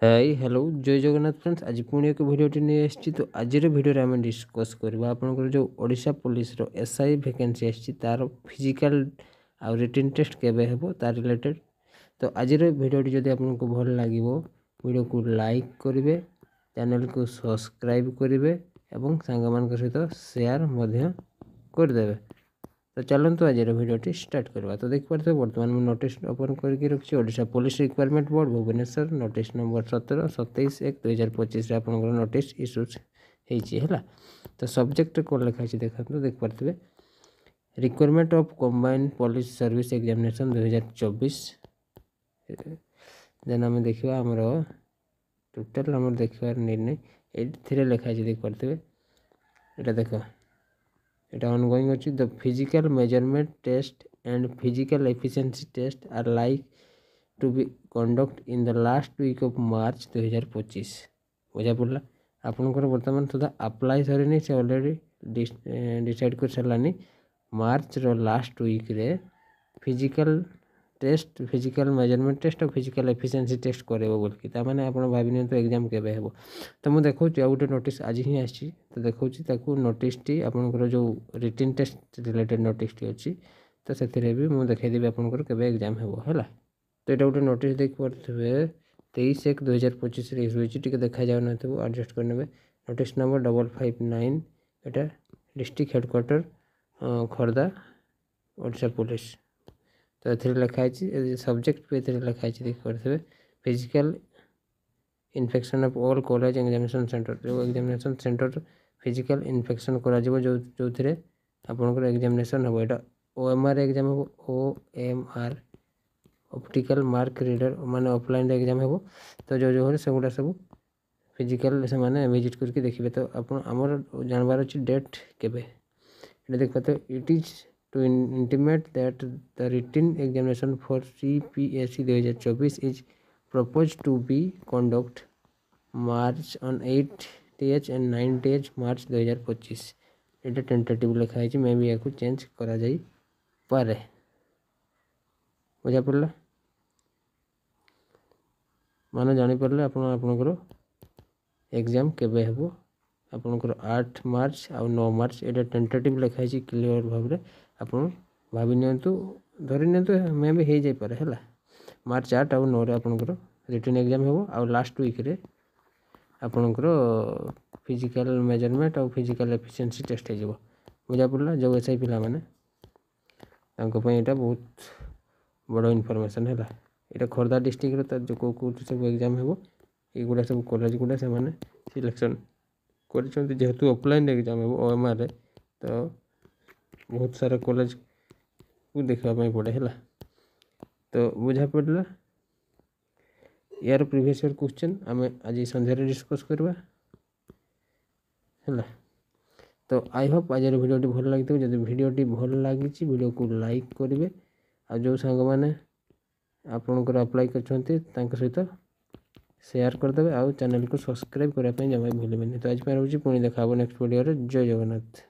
Hi hello जय Jagannath friends. आज पुणी एक भिडियोटी नहीं आसी तो आज भिडियो आम डिस्कस करवा आपंकर जो ओडिशा पुलिस रो एसआई वैकेंसी आसी तार फिजिकल आउ रिटन टेस्ट केबे हेबो तार रिलेटेड। तो आज भिडियोटी जदि आपको भल लगे वीडियो को लाइक करेंगे, चैनल को सब्सक्राइब करेंगे और सांग मान सहित शेयर करदे। तो चलते आज भिडियोटी स्टार्ट करवा। तो देख पारे बर्तमान मैं नोटिस ओपन करके रखी Odisha police requirement board Bhubaneswar notice number 17/27/1/2025 आप नोटिस इश्यूज है। तो सब्जेक्ट कौन लिखाई देखा देख पारे requirement of combined police service examination 2024। Then आम देखा आमर टोटाल आम देखार निर्णय ये लिखाई देख पारे यहाँ देख এটা ongoing ଅଛି। the physical measurement test and physical efficiency test are like to be conduct in the last week of March 2025 बुझा पड़ा आपनकर वर्तमान सुधा अप्लाई सरी से ऑलरेडी डिसाइड कर सारानी मार्च रो लास्ट वीक रे physical test physical measurement test और फिजिकल एफिशिएंसी टेस्ट करेबो बोलकी ता माने आपण भाबिन तो एग्जाम केबे हेबो। तो मु देखौ आ गोटे नोटिस आज ही आछि तो देखौ ताकू नोटिस टी आपनकर जो रिटन टेस्ट रिलेटेड नोटिस टी अछि तो सेथिरे भी मु देखाइ देबे आपनकर केबे एग्जाम हेबो हैला। तो एटा गोटे नोटिस देख परथबे 23/1/2025 रे होइछि टिके देखा जाउ नथबो एडजस्ट करनेबे। नोटिस नंबर 559 एटा district headquarter Khordha Odisha police. तो ये लिखाई सब्जेक्ट पे लिखाई देख पारे physical infection of all college examination centre जो एग्जामिनेशन सेंटर फिजिकल इन्फेक्शन करा जो थे आपंकर एग्जामिनेशन हम यहाँ ओएमआर एग्जाम हम ओएमआर ऑप्टिकल मार्क रीडर माने ऑफलाइन एग्जाम हम। तो जो से गुड़ा सब फिजिकल से माने विजिट करके देखिए। तो आप आमर जानवर अच्छी डेट केबे देख पाते it is to intimate that the written examination for CPSC 2024 is proposed to be conduct March on 8th and 9th March 2025 এটা टेंटेटिव लिखा है मे भी या चेंज करा जाई पारे बुझा पड़ा मान जानी पारे आपनकर एग्जाम केबे हेबो आपनकर 8 मार्च आ 9 मार्च एटा टेंटेटिव लिखा है क्लियर भाव में आप भाभी नियंतु धरी नियंतु मे भी हो जाए है मार्च 8 आ 9 आपनकर रिटन एग्जाम हो आ लास्ट वीक रे आपनकर फिजिकल मेजरमेंट और फिजिकल एफिशिएंसी टेस्ट हो बुझा पड़ा जो एसआई पिला माने यहाँ बहुत बड़ इनफॉरमेशन है। यहाँ खोर्धा डिस्ट्रिक्ट जो कौ सब एग्जाम हो युवा सब कॉलेज गुड़ा से सिलेक्शन करेतु ऑफलाइन एग्जाम हो ओएमआर तो बहुत सारा कॉलेज को देखापी पड़े है। तो बुझा पड़ा यार प्रीवियस ईयर क्वेश्चन आम आज संध्यारे डिस्कस करवा है। तो आई होप आज भिडियोटी भल लगी जब भिडियोटी भल लगी वीडियो को लाइक करेंगे आ जो सांग मैंने आपनकर अप्लाई कर सहित शेयर करदे आ चैनल को सब्सक्राइब करने जमा भूलें। तो आज रोचे पुणी देखा नेक्स्ट वीडियो जय जगन्नाथ।